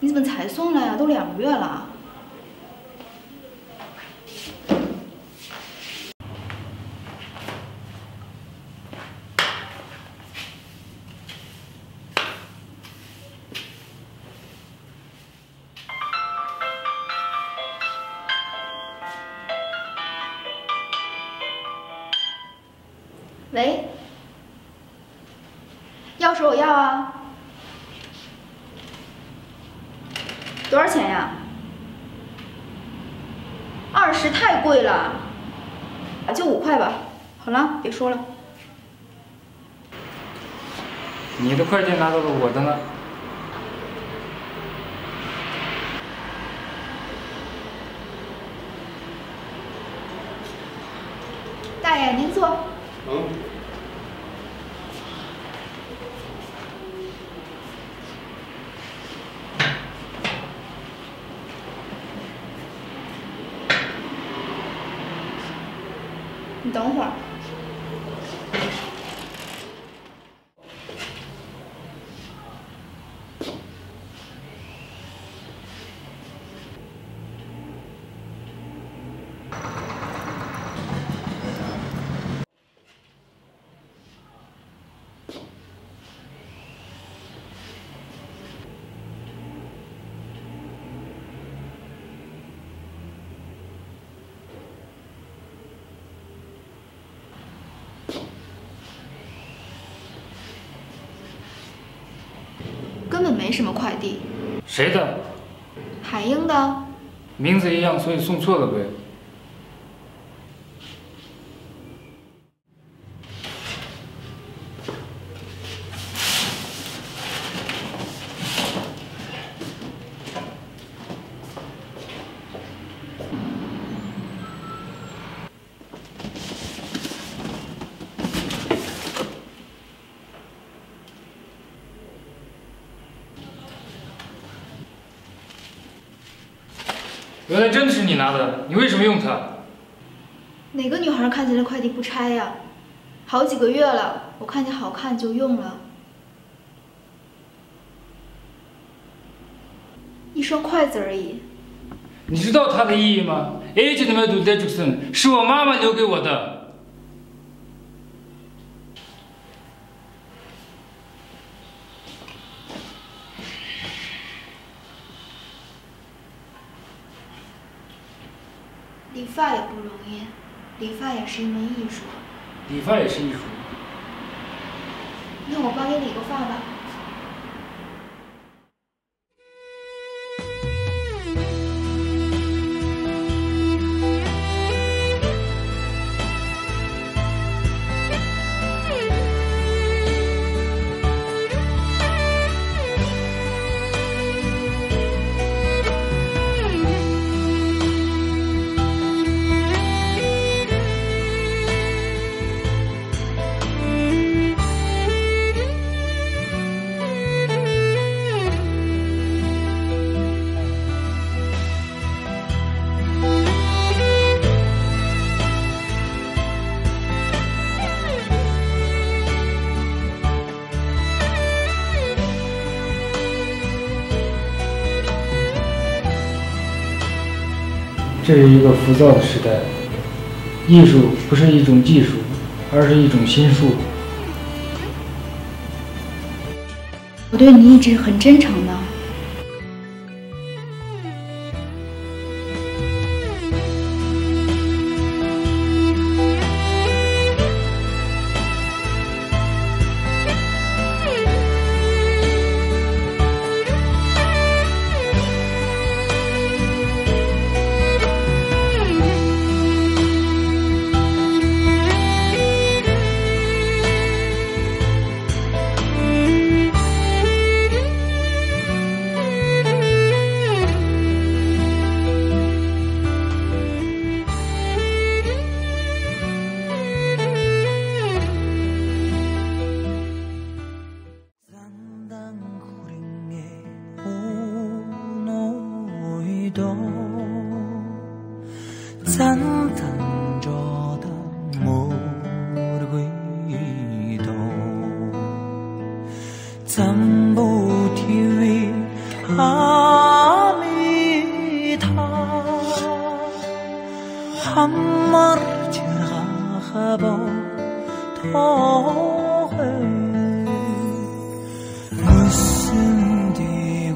你怎么才送来呀？都2个月了。喂，钥匙我要啊。多少钱呀？20太贵了，就5块吧。好了，别说了。你的快件拿到了，我的呢？大爷，您坐。你等会儿。根本没什么快递。谁的？海英的。名字一样，所以送错了呗。原来真的是你拿的，你为什么用它？哪个女孩看见了快递不拆呀？好几个月了，我看见好看就用了。一双筷子而已。你知道它的意义吗？Agent 둘 대 죽순是我妈妈留给我的。理发也不容易，理发也是一门艺术。理发也是艺术。那我帮你理个发吧。这是一个浮躁的时代，艺术不是一种技术，而是一种心术。我对你一直很真诚的。잠 못 이위 hamar tirgaba tohe musun di